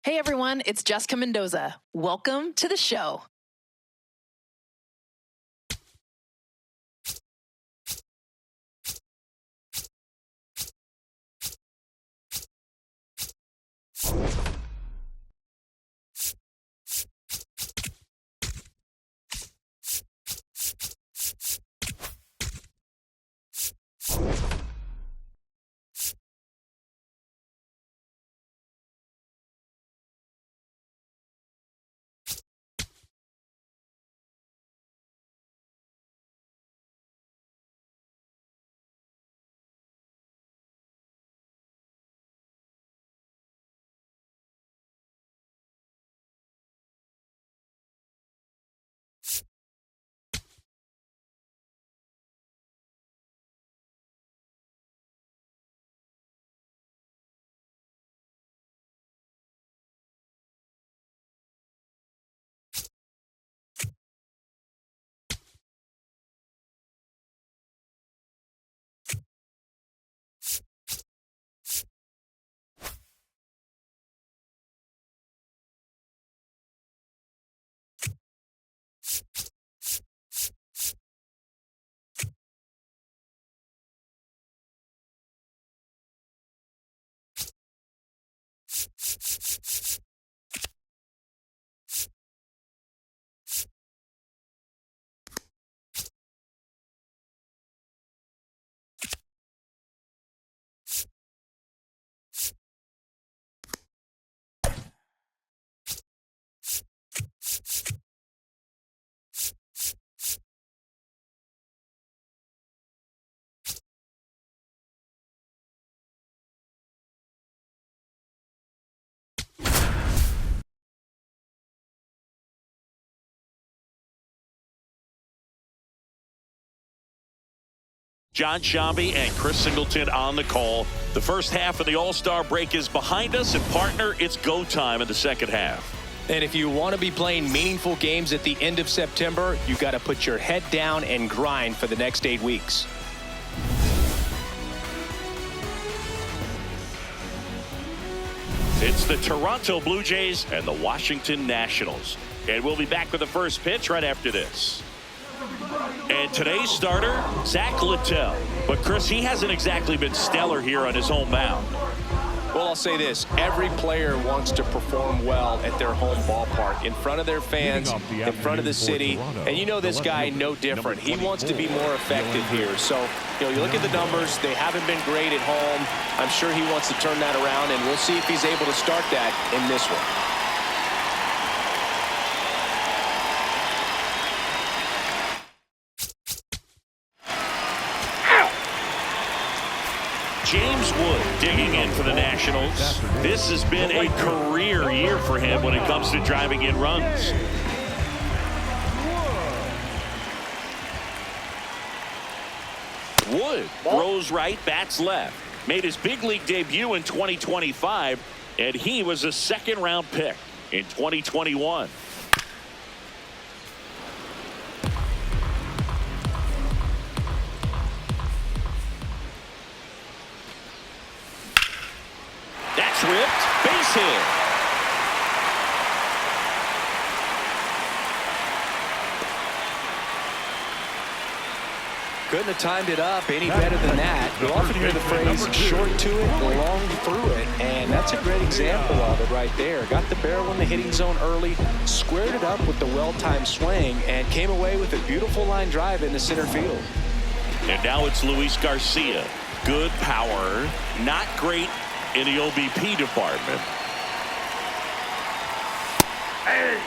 Hey everyone, it's Jessica Mendoza. Welcome to the show. John Shambi and Chris Singleton on the call. The first half of the All-Star break is behind us, and partner, it's go time in the second half. And if you want to be playing meaningful games at the end of September, you got to put your head down and grind for the next 8 weeks. It's the Toronto Blue Jays and the Washington Nationals. And we'll be back with the first pitch right after this. And today's starter, Zach Littell. But Chris, he hasn't exactly been stellar here on his home mound. Well, I'll say this. Every player wants to perform well at their home ballpark, in front of their fans, in front of the city. And you know this guy no different. He wants to be more effective here. So, you look at the numbers. They haven't been great at home. I'm sure he wants to turn that around, and we'll see if he's able to start that in this one. James Wood digging in for the Nationals. This has been a career year for him when it comes to driving in runs. Wood throws right, bats left. Made his big league debut in 2025, and he was a second-round pick in 2021. That's ripped, base hit. Couldn't have timed it up any better than that. You often hear the phrase short to it, long through it, and that's a great example of it right there. Got the barrel in the hitting zone early, squared it up with the well-timed swing, and came away with a beautiful line drive into center field. And now it's Luis Garcia. Good power, not great in the OBP department. Hey!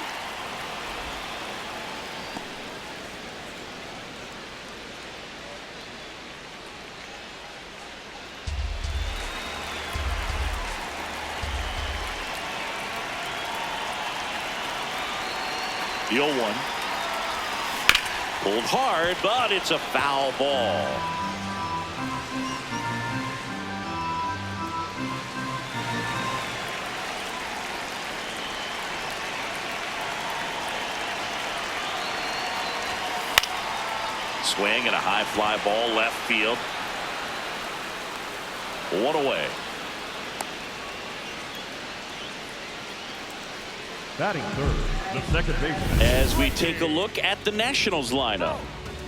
The 0-1. Pulled hard, but it's a foul ball. Swing and a high fly ball left field. One away. Batting third, the second baseman. As we take a look at the Nationals lineup.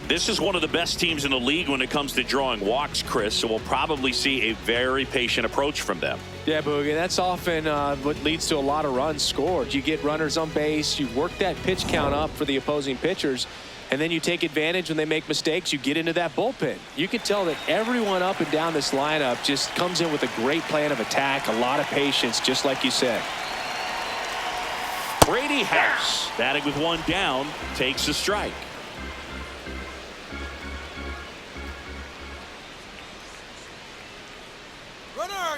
This is one of the best teams in the league when it comes to drawing walks, Chris, so we'll probably see a very patient approach from them. Yeah, Boogie, that's often what leads to a lot of runs scored. You get runners on base, you work that pitch count up for the opposing pitchers, and then you take advantage when they make mistakes. You get into that bullpen. You can tell that everyone up and down this lineup just comes in with a great plan of attack, a lot of patience, just like you said. Brady House, batting with one down, takes a strike.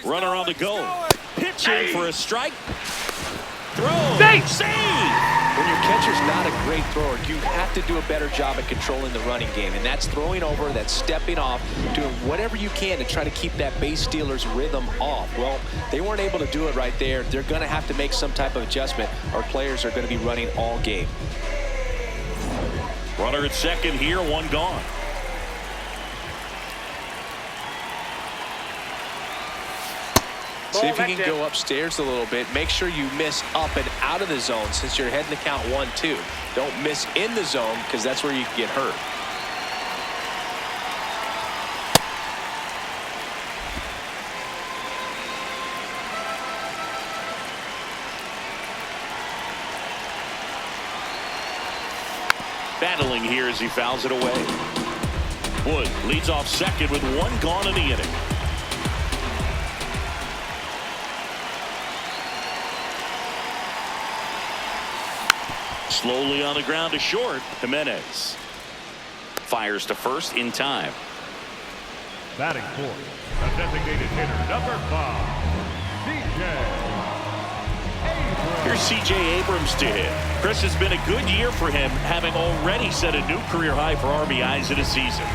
Runner on the go. Pitching for a strike. Throw. Save. When your catcher's not a great thrower, you have to do a better job at controlling the running game. And that's throwing over, that's stepping off, doing whatever you can to try to keep that base stealer's rhythm off. Well, they weren't able to do it right there. They're going to have to make some type of adjustment. Our players are going to be running all game. Runner at second here, one gone. See if you can go upstairs a little bit. Make sure you miss up and out of the zone since you're heading to count 1-2. Don't miss in the zone because that's where you can get hurt. Battling here as he fouls it away. Wood leads off second with one gone in the inning. Slowly on the ground to short. Jimenez fires to first in time. Batting fourth, a designated hitter, number 5, C.J. Here's C.J. Abrams to hit. Chris, has been a good year for him, having already set a new career high for RBIs in a season.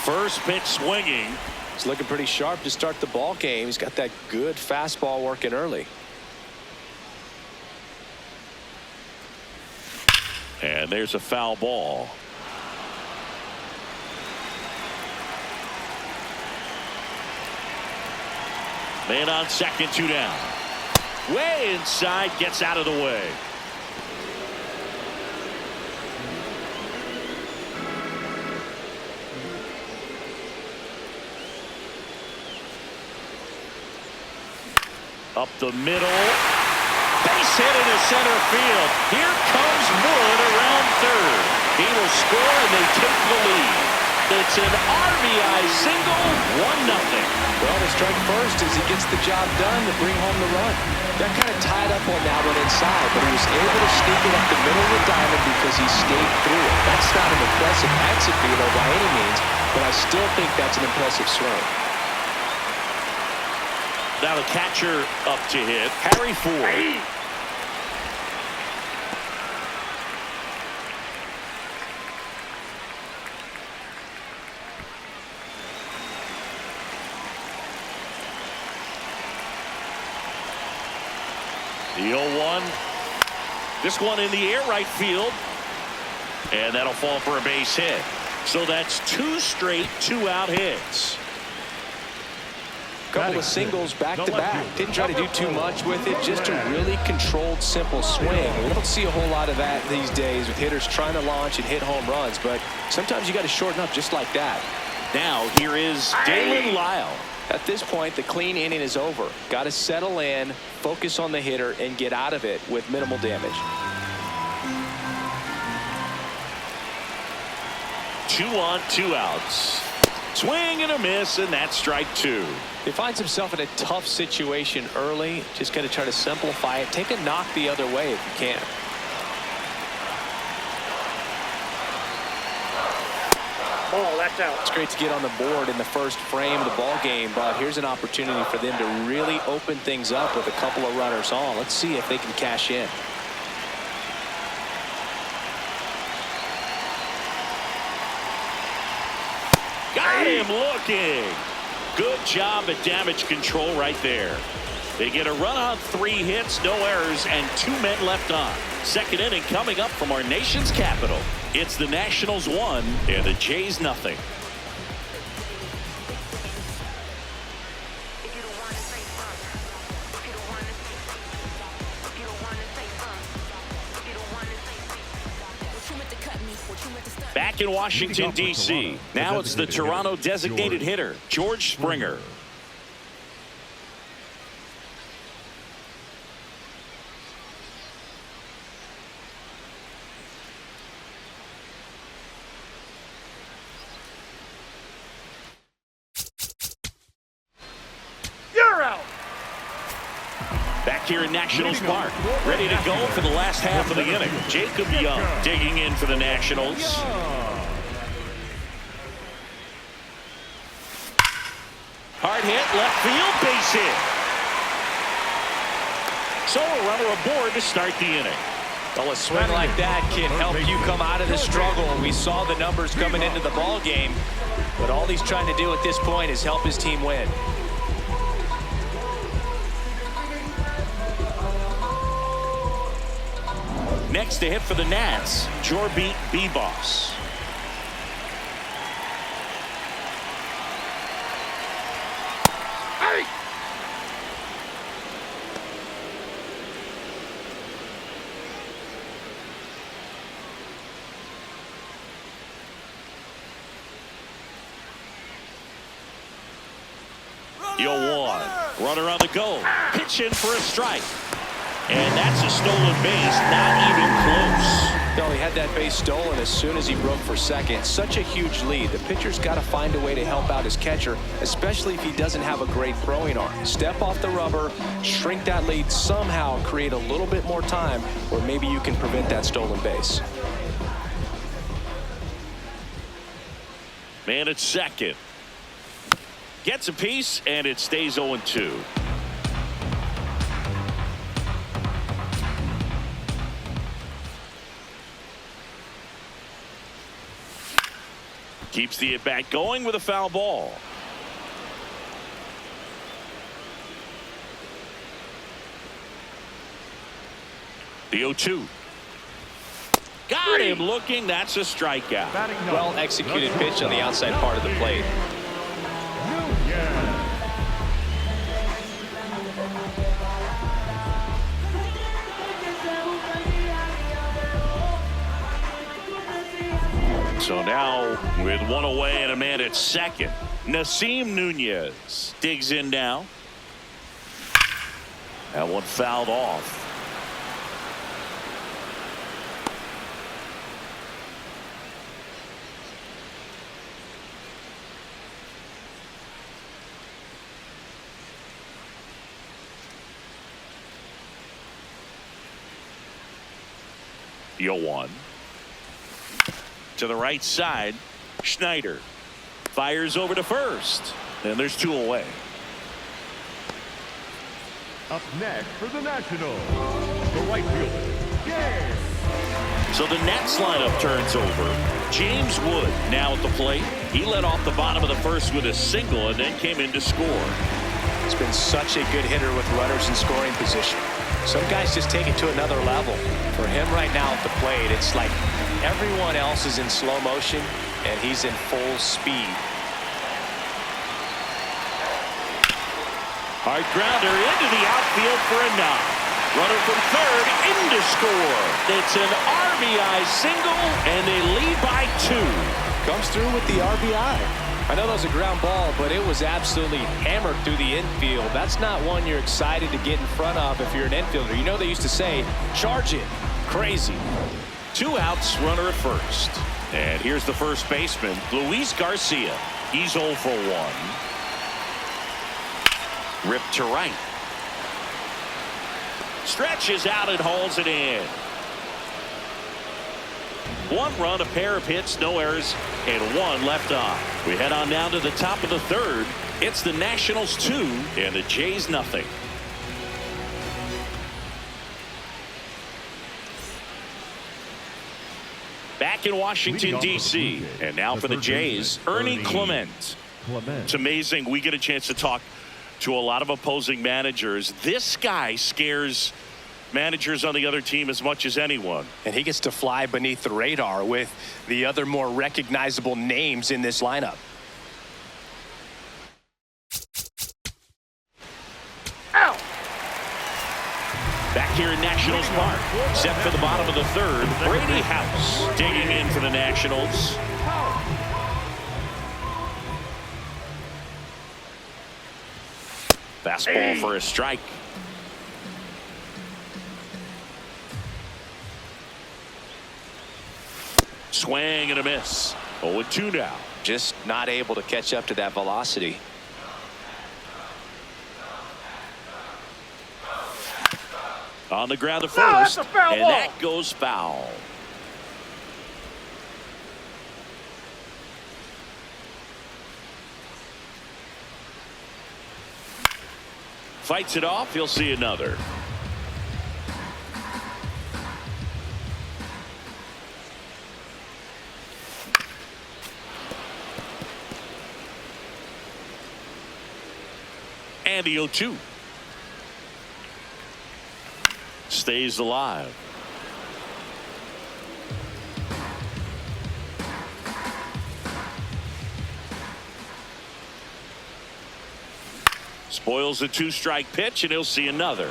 First pitch swinging. He's looking pretty sharp to start the ball game. He's got that good fastball working early. And there's a foul ball. Man on second, 2 down. Way inside, gets out of the way. Up the middle. Base hit into center field. Here comes Wood around third. He will score and they take the lead. It's an RBI single, 1-0. Well, the strike first as he gets the job done to bring home the run. Got kind of tied up on that one inside, but he was able to sneak it up the middle of the diamond because he stayed through it. That's not an impressive exit velo by any means, but I still think that's an impressive swing. Now the catcher up to hit, Harry Ford. The 0-1. This one in the air right field. And that'll fall for a base hit. So that's 2 straight 2-out hits. Couple of singles back-to-back. Didn't try to do too much with it. Just a really controlled, simple swing. We don't see a whole lot of that these days with hitters trying to launch and hit home runs. But sometimes you got to shorten up just like that. Now here is Dalen Lyle. At this point, the clean inning is over. Got to settle in, focus on the hitter, and get out of it with minimal damage. 2 on, 2 outs. Swing and a miss, and that's strike 2. He finds himself in a tough situation early. Just got to try to simplify it. Take a knock the other way if you can. Oh, that's out. It's great to get on the board in the first frame of the ball game, but here's an opportunity for them to really open things up with a couple of runners on. Let's see if they can cash in. Got him looking. Good job at damage control right there. They get a run on 3 hits, no errors, and 2 men left on. Second inning coming up from our nation's capital. It's the Nationals 1 and the Jays 0. Back in Washington, D.C. Now it's the Toronto designated hitter, George Springer. You're out. Back here in Nationals Park, ready to go for the last half of the inning. Jacob Young digging in for the Nationals. Hard hit, left field, base hit. So a runner aboard to start the inning. Well, a swing like that can help you come out of the struggle. We saw the numbers coming into the ball game, but all he's trying to do at this point is help his team win. Next to hit for the Nats, Jorbeat B-Boss. Hey! Runner on the go. Pitching for a strike. And that's a stolen base, not even close. No, he had that base stolen as soon as he broke for second. Such a huge lead. The pitcher's got to find a way to help out his catcher, especially if he doesn't have a great throwing arm. Step off the rubber, shrink that lead somehow, create a little bit more time where maybe you can prevent that stolen base. Man at second. Gets a piece, and it stays 0-2. Keeps the at-bat going with a foul ball. The 0-2. Got him looking. That's a strikeout. Well executed pitch on the outside part of the plate. So now with one away and a man at second, Nasim Nunez digs in now. That one fouled off. The 0-1. To the right side, Schneider fires over to first, and there's two away. Up next for the Nationals, the right fielder, James. So the Nats lineup turns over. James Wood now at the plate. He led off the bottom of the first with a single and then came in to score. He's been such a good hitter with runners in scoring position. Some guys just take it to another level. For him right now at the plate, it's like everyone else is in slow motion and he's in full speed. Hard grounder into the outfield for a knock. Runner from third in to score. It's an RBI single and they lead by 2. Comes through with the RBI. I know that was a ground ball, but it was absolutely hammered through the infield. That's not one you're excited to get in front of if you're an infielder. You know they used to say, charge it. Crazy. 2 outs, runner at first. And here's the first baseman, Luis Garcia. He's 0 for 1. Ripped to right. Stretches out and hauls it in. 1 run, a pair of hits, no errors, and 1 left on. We head on down to the top of the third. It's the Nationals 2 and the Jays nothing. Back in Washington, D.C. And now for the Jays, Ernie Clement. It's amazing. We get a chance to talk to a lot of opposing managers. This guy scares managers on the other team as much as anyone. And he gets to fly beneath the radar with the other more recognizable names in this lineup. Ow! Back here in Nationals Park. Set for the bottom of the third, Brady House digging in for the Nationals. Fastball for a strike. Swing and a miss. 0-2 now. Just not able to catch up to that velocity. On the ground to first, and that goes foul. Fights it off. He'll see another. And the 0-2. Stays alive. Spoils a 2-strike pitch, and he'll see another.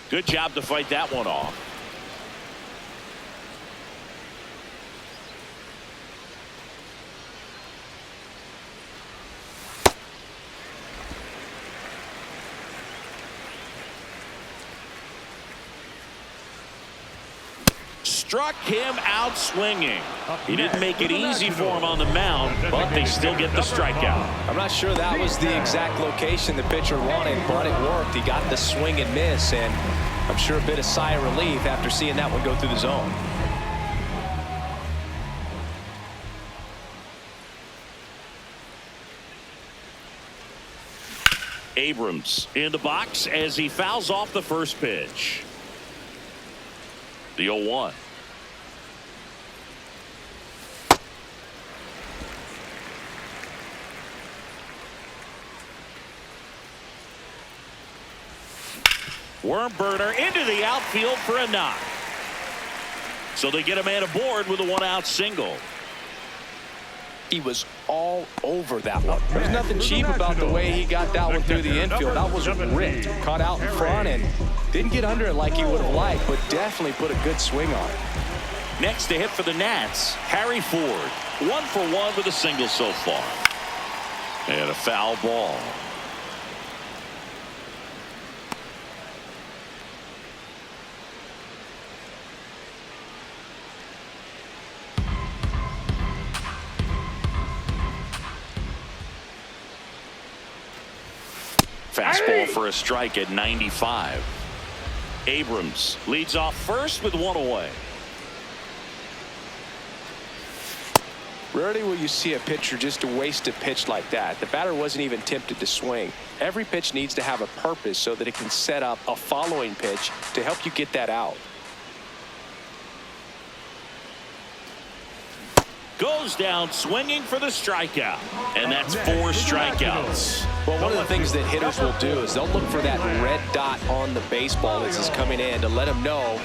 Good job to fight that one off. Struck him out swinging. He didn't make it easy for him on the mound, but they still get the strikeout. I'm not sure that was the exact location the pitcher wanted, but it worked. He got the swing and miss, and I'm sure a bit of sigh of relief after seeing that one go through the zone. Abrams in the box as he fouls off the first pitch. The 0-1. Worm burner into the outfield for a knock. So they get a man aboard with a 1-out single. He was all over that one. There's nothing cheap about the way he got that one through the infield. That was ripped. Caught out in front and didn't get under it like he would have liked, but definitely put a good swing on it. Next to hit for the Nats, Harry Ford. 1 for 1 with a single so far. And a foul ball. Fastball for a strike at 95. Abrams leads off first with 1 away. Rarely will you see a pitcher just waste a pitch like that. The batter wasn't even tempted to swing. Every pitch needs to have a purpose so that it can set up a following pitch to help you get that out. Goes down swinging for the strikeout. And that's 4 strikeouts. Well, one of the things that hitters will do is they'll look for that red dot on the baseball as it's coming in to let them know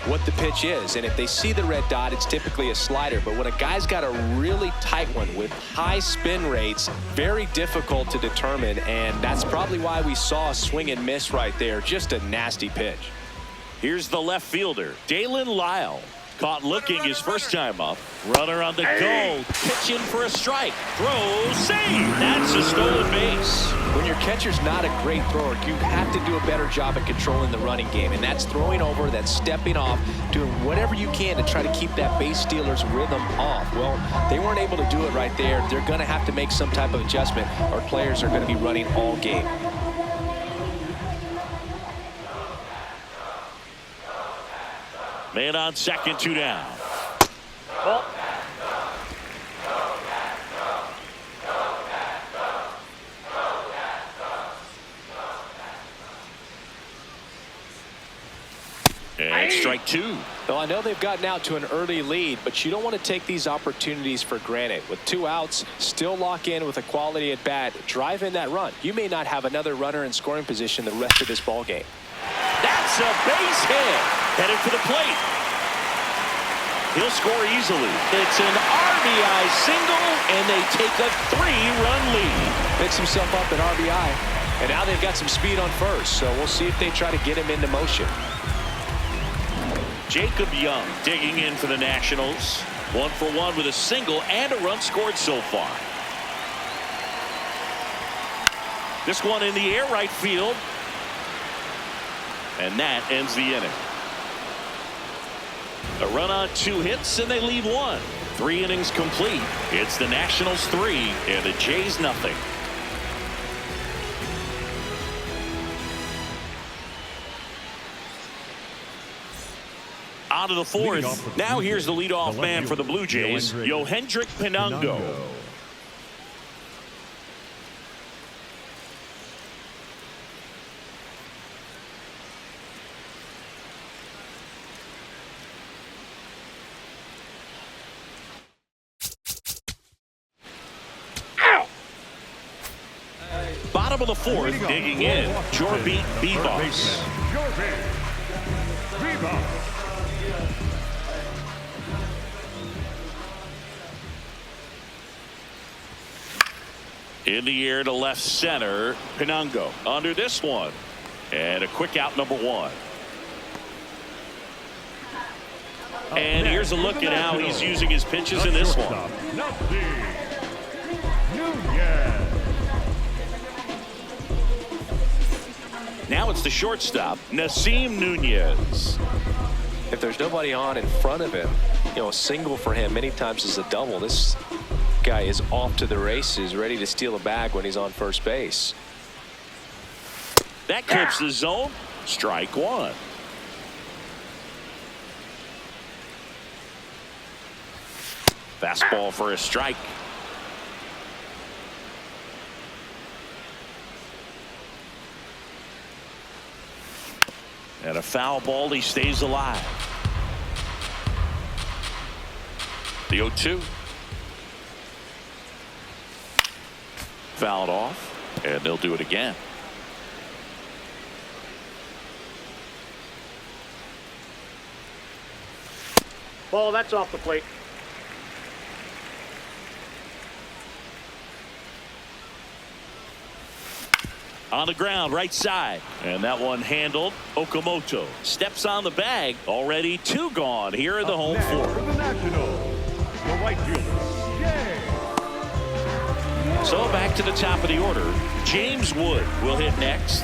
what the pitch is. And if they see the red dot, it's typically a slider. But when a guy's got a really tight one with high spin rates, very difficult to determine. And that's probably why we saw a swing and miss right there. Just a nasty pitch. Here's the left fielder, Dalen Lyle. Caught looking his first time up. Runner on the go. Pitch in for a strike. Throw, save. That's a stolen base. When your catcher's not a great thrower, you have to do a better job at controlling the running game. And that's throwing over, that's stepping off, doing whatever you can to try to keep that base stealer's rhythm off. Well, they weren't able to do it right there. They're going to have to make some type of adjustment. Our players are going to be running all game. Man on second, 2 down. Well, and strike 2. Well, I know they've gotten out to an early lead, but you don't want to take these opportunities for granted. With 2 outs, still lock in with a quality at bat, drive in that run. You may not have another runner in scoring position the rest of this ball game. That's a base hit. Headed for the plate. He'll score easily. It's an RBI single, and they take a 3-run lead. Picks himself up at RBI, and now they've got some speed on first, so we'll see if they try to get him into motion. Jacob Young digging in for the Nationals. 1 for 1 with a single and a run scored so far. This one in the air, right field. And that ends the inning. A run on 2 hits, and they leave 1. 3 innings complete. It's the Nationals 3 and the Jays nothing. On to the 4th. Now here's the leadoff man for the Blue Jays, Yohendrick Pinango. Bottom of the 4th, digging in, Jorbeat Bebos. In the air to left center, Pinango under this one. And a quick out, number 1. And here's a look at how he's using his pitches in this one. Now it's the shortstop, Nasim Nunez. If there's nobody on in front of him, a single for him many times is a double. This guy is off to the races, ready to steal a bag when he's on first base. That clips the zone. Strike 1. Fastball for a strike. And a foul ball, he stays alive. The 0-2. Fouled off, and they'll do it again. Ball, that's off the plate. On the ground, right side. And that one handled. Okamoto steps on the bag. Already 2 gone here in the home 4th. For the Nationals, the right fielder, So back to the top of the order. James Wood will hit next.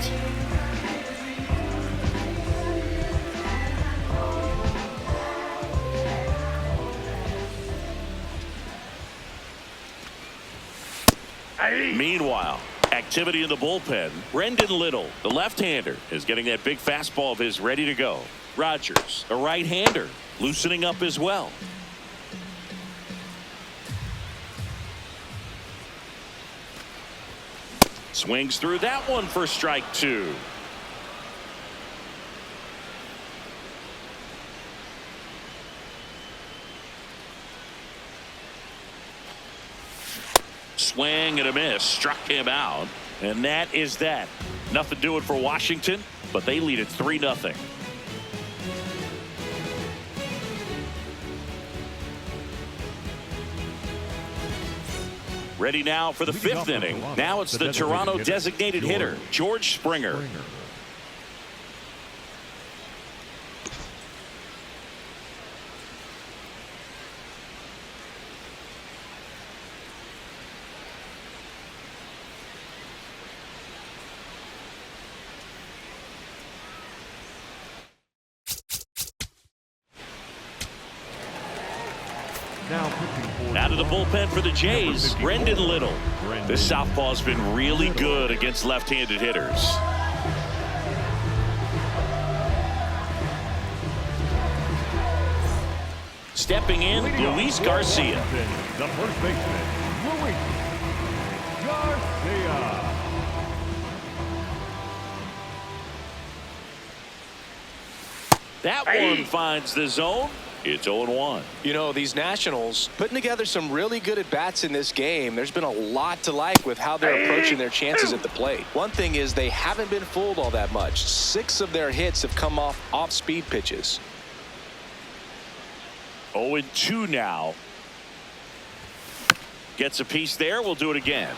Meanwhile, activity in the bullpen. Brendan Little, the left-hander, is getting that big fastball of his ready to go. Rogers, a right-hander, loosening up as well. Swings through that one for strike 2. Swing and a miss, struck him out, and that is that. Nothing doing for Washington, but they lead it 3-0. Ready now for the 5th inning. Now it's the Toronto designated hitter, George Springer. Out of the bullpen for the Jays, Brendan Little. This southpaw's been really good against left-handed hitters. Stepping in, Luis Garcia. the first baseman, Luis Garcia. That one finds the zone. It's 0-1. You know, these Nationals putting together some really good at-bats in this game. There's been a lot to like with how they're approaching their chances at the plate. One thing is they haven't been fooled all that much. 6 of their hits have come off speed pitches. 0-2 now. Gets a piece there. We'll do it again.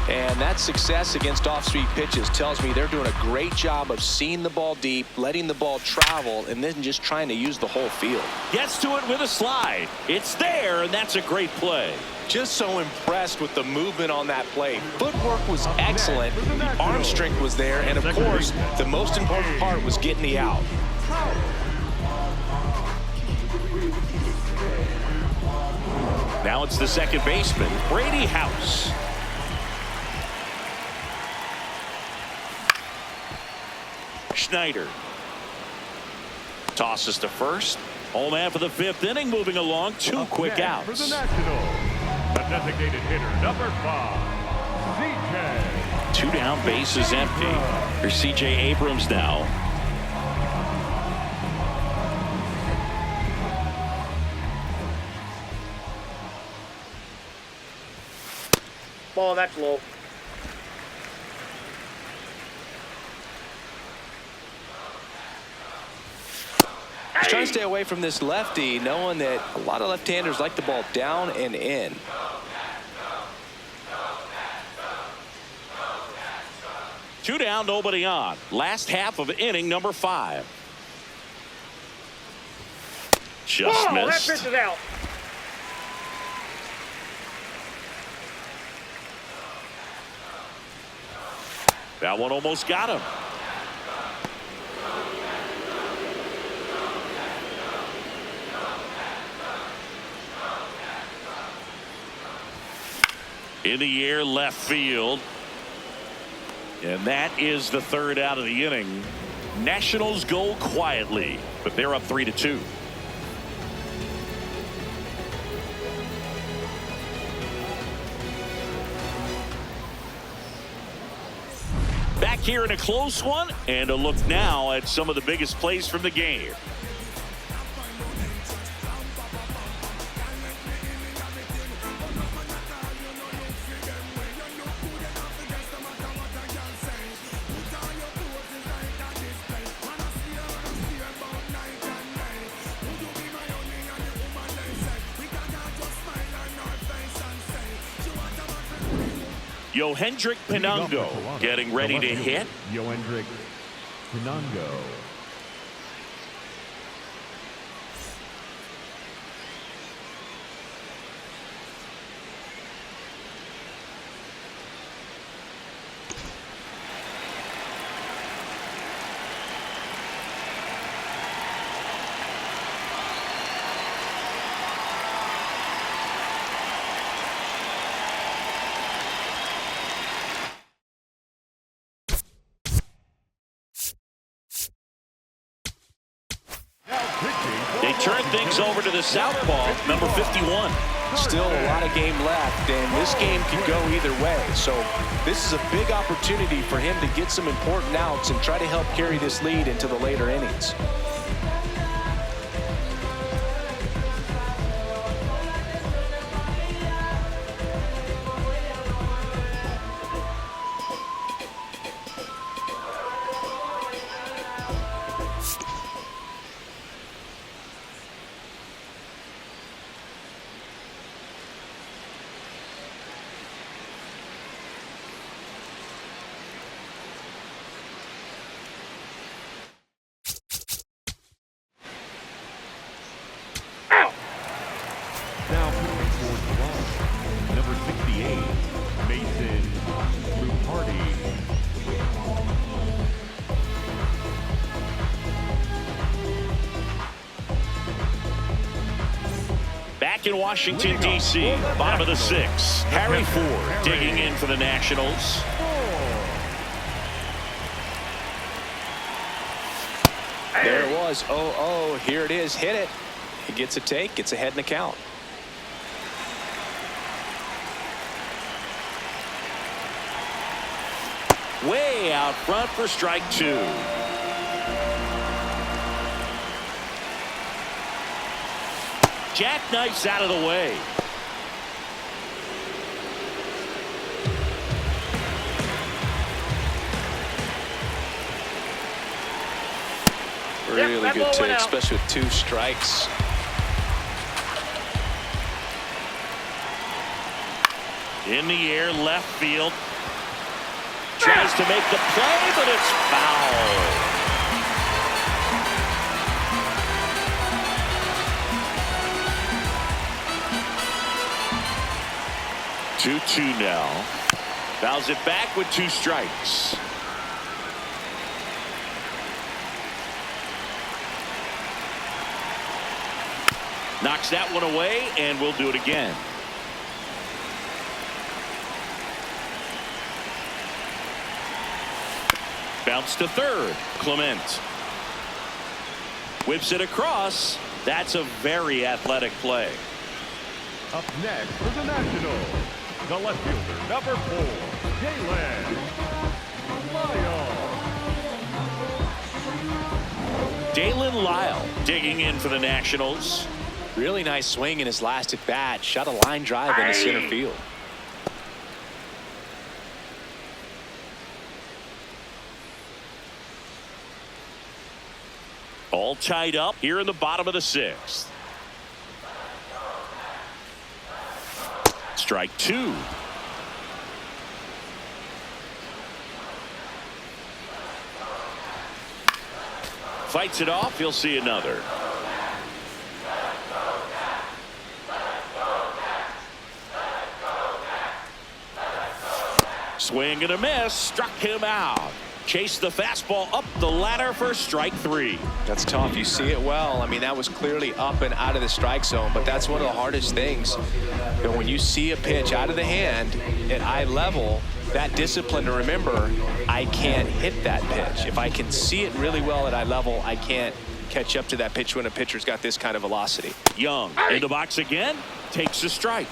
And that success against off-speed pitches tells me they're doing a great job of seeing the ball deep, letting the ball travel, and then just trying to use the whole field. Gets to it with a slide. It's there, and that's a great play. Just so impressed with the movement on that play. Footwork was excellent. The arm strength was there. And, of course, the most important part was getting the out. Now it's the second baseman, Brady House. Schneider tosses to first. Home man for the fifth inning, moving along. Two quick outs. For the Nationals, the designated hitter, number 5, CJ. 2 down, bases empty. Here's CJ Abrams now. Ball, that's low. He's trying to stay away from this lefty, knowing that a lot of left-handers like the ball down and in. Two down, nobody on. Last half of inning number 5. Just Ball, that missed. pitch is out. That one almost got him. In the air, left field. And that is the third out of the inning. Nationals go quietly, but they're up 3-2. Back here in a close one, and a look now at some of the biggest plays from the game. Yohendrick Pinungo getting ready to hit. Yohendrick Pinungo. They turn things over to the southpaw, number 51. Still a lot of game left, and this game could go either way. So this is a big opportunity for him to get some important outs and try to help carry this lead into the later innings. Now pitching towards the line, number 68, Mason Lucardi. Back in Washington, D.C., bottom of the 6th. Harry Ford digging in for the Nationals. There it was. 0-0. Here it is. Hit it. He gets a take. Gets ahead in the count. Way out front for strike 2. Jackknifes out of the way. Really good take, especially with 2 strikes. In the air, left field. Tries to make the play, but it's foul. 2-2 now. Fouls it back with 2 strikes. Knocks that one away, and we'll do it again. Bounce to third. Clement whips it across. That's a very athletic play. Up next for the Nationals, the left fielder, number 4, Dalen Lyle digging in for the Nationals. Really nice swing in his last at bat. Shot a line drive into center field. All tied up here in the bottom of the 6th. Strike 2. Fights it off. He'll see another. Swing and a miss. Struck him out. Chased the fastball up the ladder for strike 3. That's tough. You see it well. I mean, that was clearly up and out of the strike zone, but that's one of the hardest things. You know, when you see a pitch out of the hand at eye level, that discipline to remember, I can't hit that pitch. If I can see it really well at eye level, I can't catch up to that pitch when a pitcher's got this kind of velocity. Young in the box again. Takes a strike.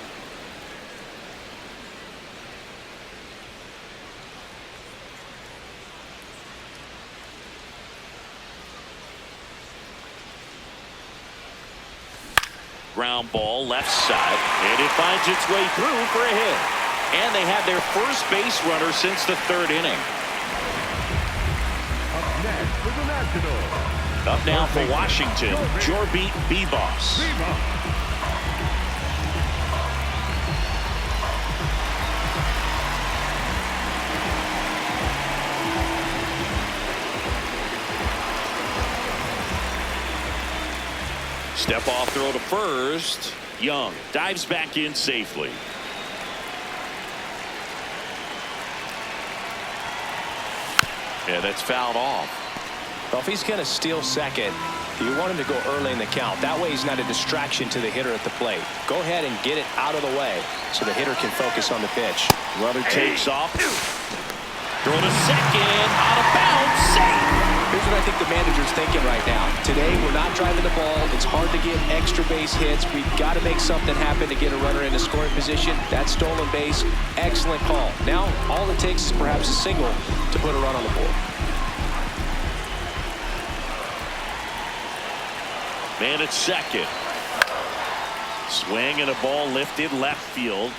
Ground ball left side, and it finds its way through for a hit. And they have their first base runner since the 3rd inning. Up next for the Nationals. Up now for Washington, Jorbeat Beboss. Step off throw to first. Young dives back in safely. Yeah, that's fouled off. Well, if he's going to steal second, you want him to go early in the count. That way he's not a distraction to the hitter at the plate. Go ahead and get it out of the way so the hitter can focus on the pitch. Runner takes off. Throw to second. Out of bounds. Safe. Here's what I think the manager's thinking right now. Today, we're not driving the ball. It's hard to get extra base hits. We've got to make something happen to get a runner in a scoring position. That stolen base, excellent call. Now, all it takes is perhaps a single to put a run on the board. Man at second. Swing and a ball lifted left field.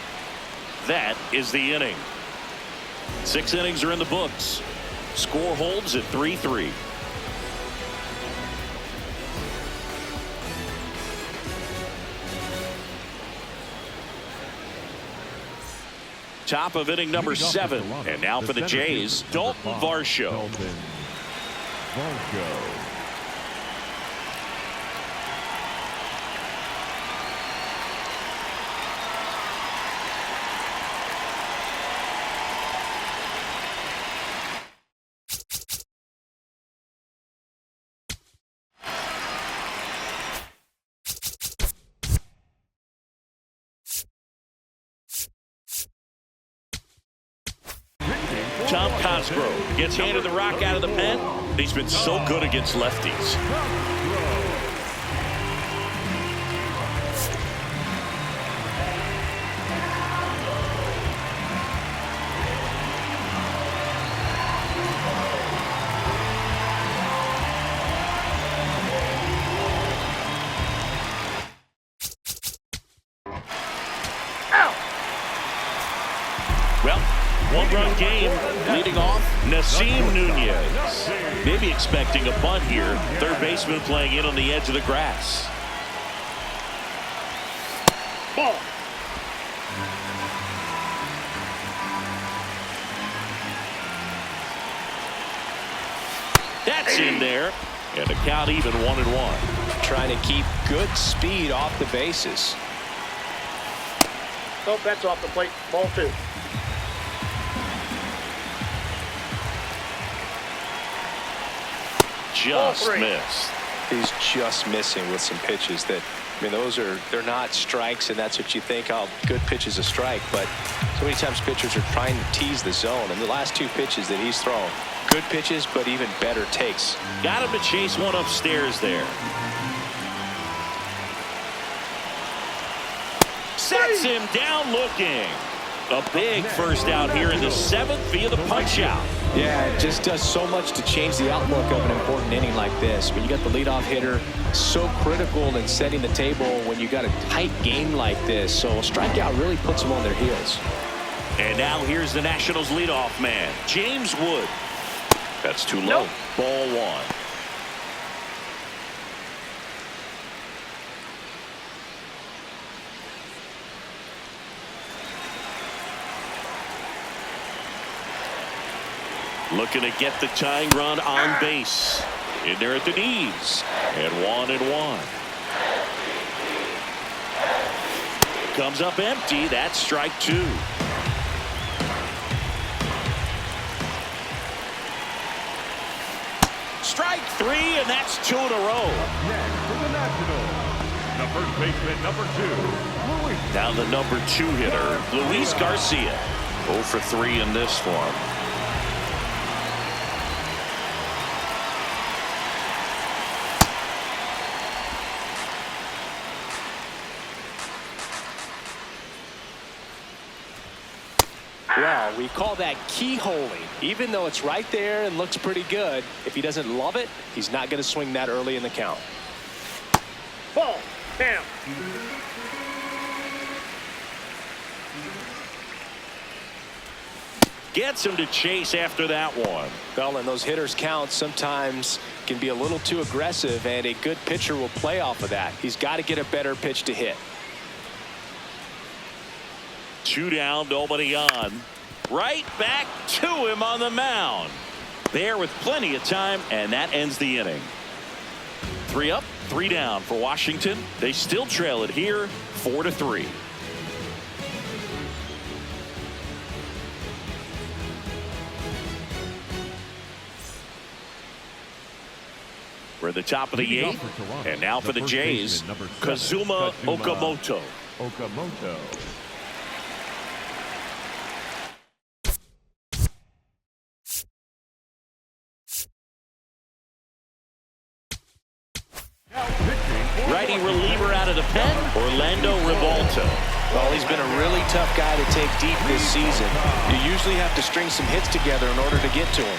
That is the inning. 6 innings are in the books. Score holds at 3-3. Top of inning number 7. And now for the Jays, Dalton Varsho. Tom Cosgrove gets handed the rock out of the pen. He's been so good against lefties. Well, one-run game leading off Nasim Nunez. Maybe expecting a bunt here. Third baseman playing in on the edge of the grass. Ball. That's in there. And the count even 1-1. Trying to keep good speed off the bases. Oh, that's off the plate. Ball 2. Just Ball 3. missed. He's just missing with some pitches that, I mean, they're not strikes, and that's what you think, oh, good pitch is a strike. But so many times pitchers are trying to tease the zone. And the last 2 pitches that he's thrown, good pitches, but even better takes. Got him to chase one upstairs there. Sets him down looking. A big first out here in the 7th via the punch out. Yeah, it just does so much to change the outlook of an important inning like this. When you got the leadoff hitter, so critical in setting the table when you got a tight game like this. So a strikeout really puts them on their heels. And now here's the Nationals leadoff man, James Wood. That's too low. Nope. Ball 1. Looking to get the tying run on base. In there at the knees. And 1-1. Comes up empty. That's strike 2. Strike 3, and that's 2 in a row. Next for the Nationals, the first baseman, number 2, Luis. Now the number 2 hitter, Luis Garcia. 0 for 3 in this one. Well, we call that keyholing. Even though it's right there and looks pretty good, if he doesn't love it, he's not going to swing that early in the count. Ball. Damn. Gets him to chase after that one. Well, and those hitters' counts sometimes can be a little too aggressive, and a good pitcher will play off of that. He's got to get a better pitch to hit. 2 down, nobody on. Right back to him on the mound. There with plenty of time, and that ends the inning. 3 up, 3 down for Washington. They still trail it here, 4-3. We're at the top of the 8th, and now for the Jays, Kazuma Okamoto. Righty reliever out of the pen, Orlando Rivalto. Well, he's been a really tough guy to take deep this season. You usually have to string some hits together in order to get to him.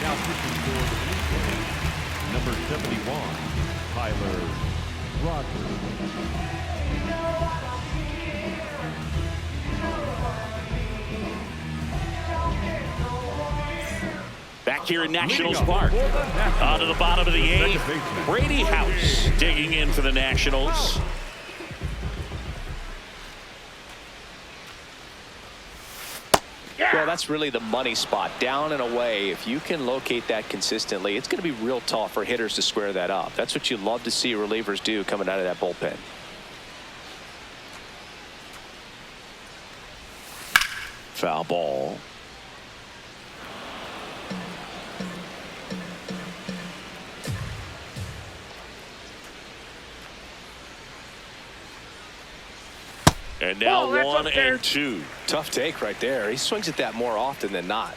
Now pitching for the Blue Jays, number 71, Tyler Rogers. Back here in Nationals Park. On to the bottom of the 8th, Brady House digging in for the Nationals. Well, that's really the money spot, down and away. If you can locate that consistently, it's going to be real tough for hitters to square that up. That's what you love to see relievers do coming out of that bullpen. Foul ball. And now Oh, that's 1 up there. and 2. Tough take right there. He swings at that more often than not.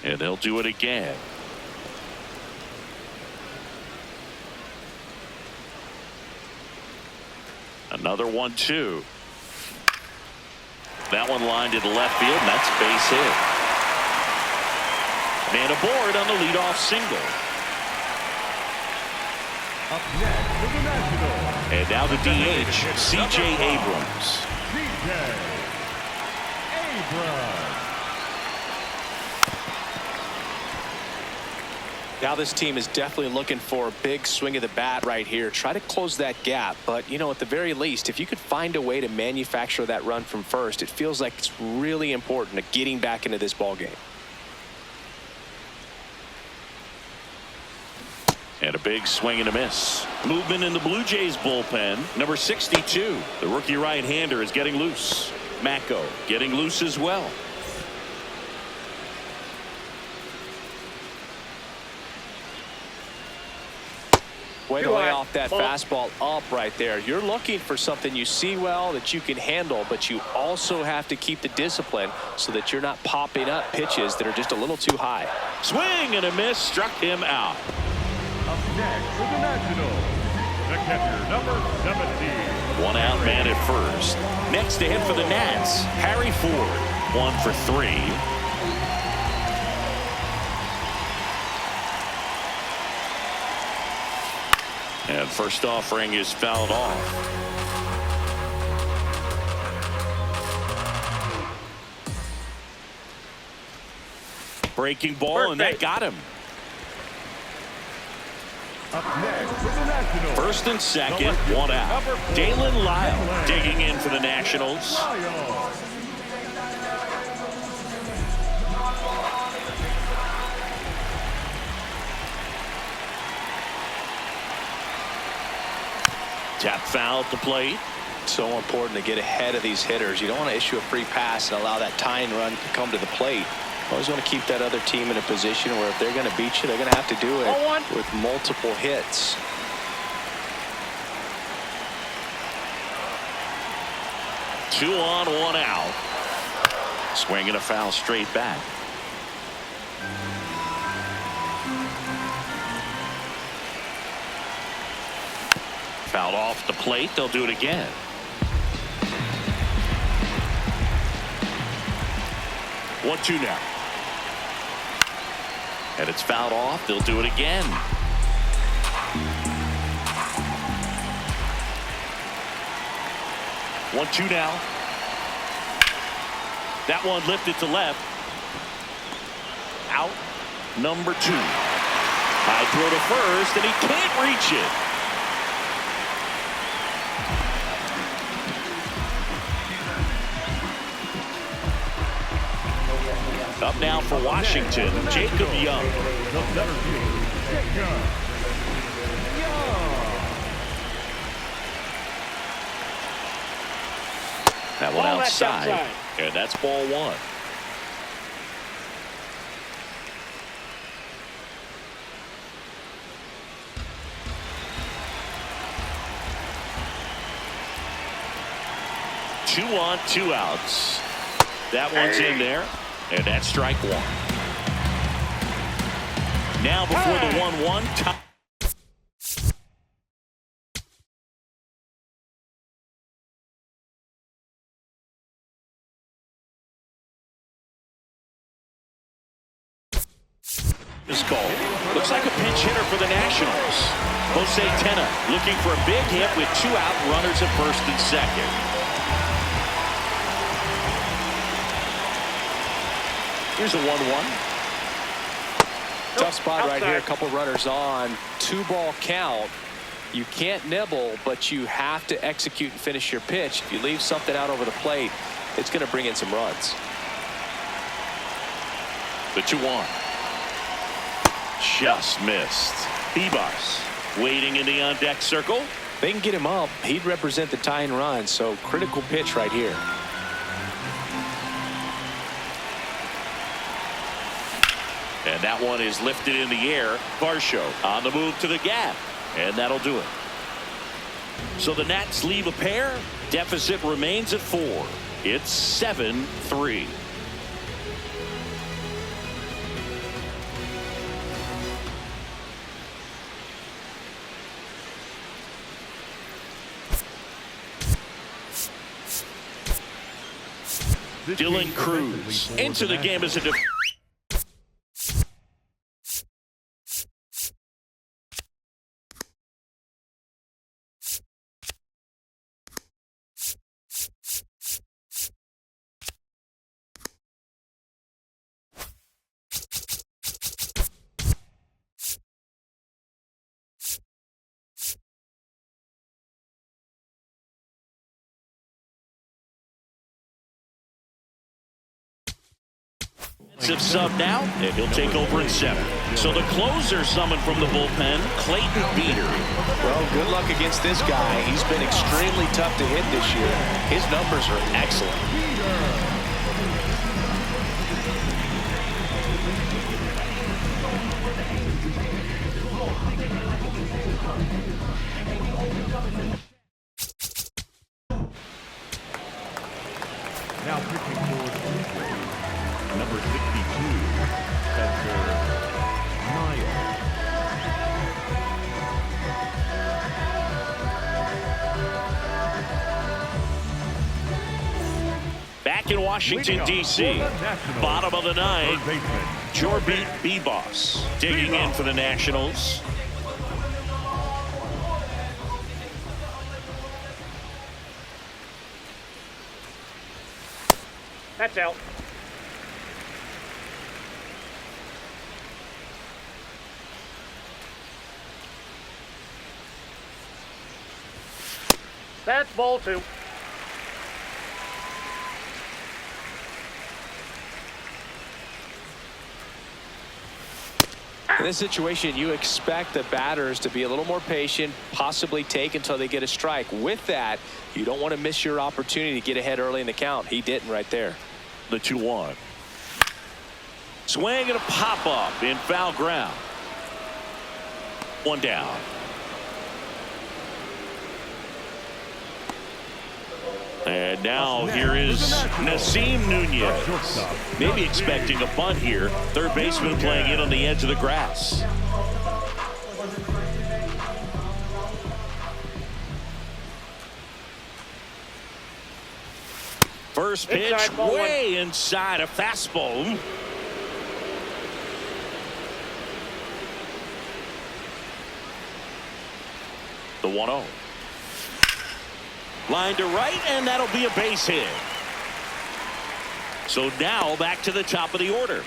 And they'll do it again. Another 1-2. That one lined to the left field, and that's base hit. Man aboard on the leadoff single. Up next for the Nationals. And now the DH, C.J. Abrams. C.J. Abrams. Now this team is definitely looking for a big swing of the bat right here. Try to close that gap. But, you know, at the very least, if you could find a way to manufacture that run from first, it feels like it's really important to getting back into this ball game. And a big swing and a miss. Movement in the Blue Jays bullpen. Number 62, the rookie right-hander, is getting loose. Mako getting loose as well. Way to lay off that fastball up right there. You're looking for something you see well that you can handle, but you also have to keep the discipline so that you're not popping up pitches that are just a little too high. Swing and a miss, struck him out. Up next for the Nationals, the catcher, number 17. One out man at first. Next to him for the Nats, Harry Ford. 1 for 3. And first offering is fouled off. Breaking ball, and that got him. Up next for the Nationals. First and second, 1 out. Dalen Lyle digging in for the Nationals. Tap foul at the plate. So important to get ahead of these hitters. You don't want to issue a free pass and allow that tying run to come to the plate. Always want to keep that other team in a position where if they're going to beat you, they're going to have to do it with multiple hits. Two on, 1 out. Swinging a foul straight back. Fouled off the plate. They'll do it again. One, 2 now. And it's fouled off. They'll do it again. One, 2 now. That one lifted to left. Out. Number 2. High throw to first, and he can't reach it. Up now for Washington, Jacob Young. That one outside, and that's ball 1. Two on, 2 outs. That one's in there. And that's strike 1. Now before the 1-1 top. Is called. Looks like a pinch hitter for the Nationals. Jose Tena looking for a big hit with 2 out, runners at first and second. Here's a 1-1. Tough spot right here. A couple runners on. 2-ball count. You can't nibble, but you have to execute and finish your pitch. If you leave something out over the plate, it's going to bring in some runs. The 2-1. Just missed. Bebas waiting in the on-deck circle. They can get him up. He'd represent the tying run, so critical pitch right here. And that one is lifted in the air. Varsho on the move to the gap. And that'll do it. So the Nats leave a pair. Deficit remains at 4. It's 7-3. Dylan Cruz into the game as a Sub now, and he'll take over in center. So the closer summoned from the bullpen, Clayton Beater. Well, good luck against this guy. He's been extremely tough to hit this year. His numbers are excellent. Now pitching for the Blue Jays, number 62, Spencer Miles. Back in Washington, D.C., bottom of the ninth, Jorby B-Boss digging in for the Nationals. That's out. That's ball 2. In this situation, you expect the batters to be a little more patient, possibly take until they get a strike. With that, you don't want to miss your opportunity to get ahead early in the count. He didn't right there. The 2-1. Swing and a pop-up in foul ground. 1 down. And now here is Nasim Nunez. Maybe expecting a bunt here. Third baseman playing in on the edge of the grass. First pitch way inside, a fastball. The 1-0. Line to right, and that'll be a base hit. So now back to the top of the order.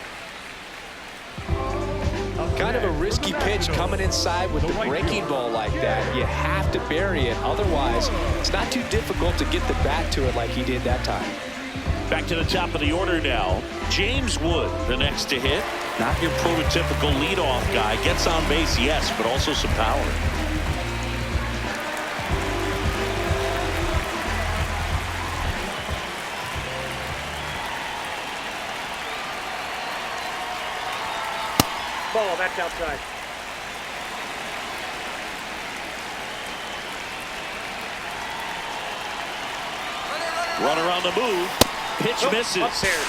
Kind of a risky pitch coming inside with the breaking ball like that. You have to bury it. Otherwise, it's not too difficult to get the bat to it like he did that time. Back to the top of the order now. James Wood, the next to hit. Not your prototypical leadoff guy. Gets on base, yes, but also some power. Ball, that's outside. Runner on the move. Pitch misses. Upstairs.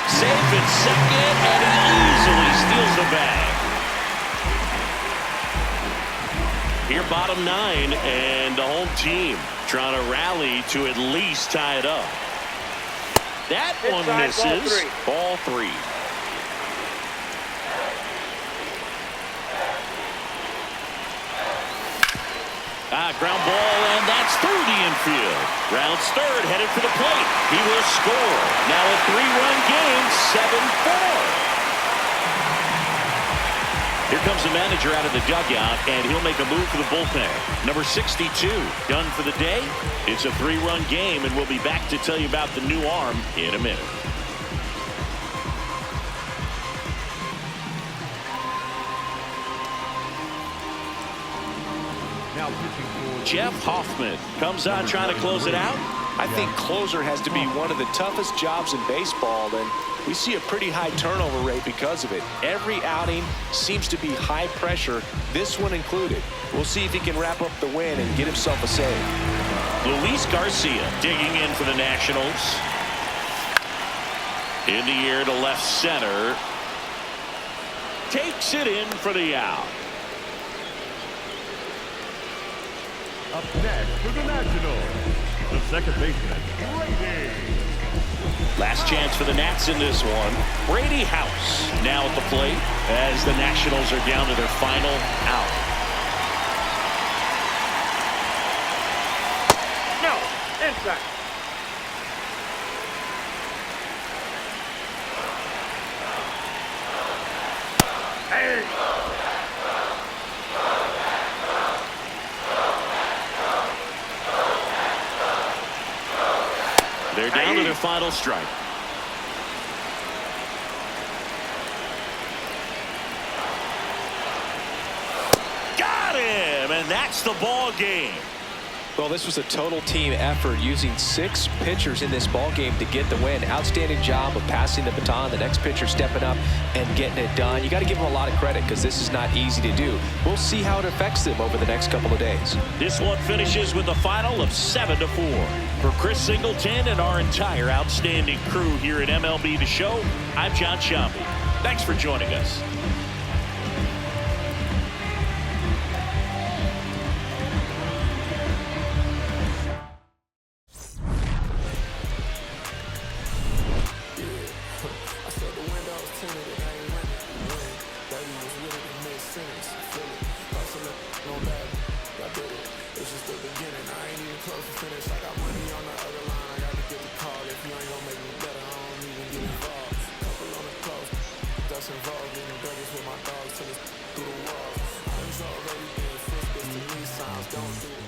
Safe in second, and he easily steals the bag. Here, bottom 9, and the home team trying to rally to at least tie it up. That one misses. Ball 3. Ground ball, and that's through the infield. Rounds third, headed for the plate. He will score. Now a 3-run game, 7-4. Here comes the manager out of the dugout, and he'll make a move for the bullpen. Number 62, done for the day. It's a 3-run game, and we'll be back to tell you about the new arm in a minute. Now pitching for Jeff Hoffman comes out trying to close it out. I think closer has to be one of the toughest jobs in baseball, and we see a pretty high turnover rate because of it. Every outing seems to be high pressure, this one included. We'll see if he can wrap up the win and get himself a save. Luis Garcia digging in for the Nationals. In the air to left center. Takes it in for the out. up next for the Nationals, the second baseman, Brady. Last chance for the Nats in this one. Brady House now at the plate as the Nationals are down to their final out. No, inside. Hey. They're down to their final strike. that's the ball game. Well, this was a total team effort, using 6 pitchers in this ball game to get the win. Outstanding job of passing the baton, the next pitcher stepping up and getting it done. You got to give them a lot of credit because this is not easy to do. We'll see how it affects them over the next couple of days. This one finishes with a final of 7-4. For Chris Singleton and our entire outstanding crew here at MLB The Show, I'm John Shambi. Thanks for joining us. Involved in the burgers with my dogs till it's through the walls. I'm already being frisbee to me, sounds don't do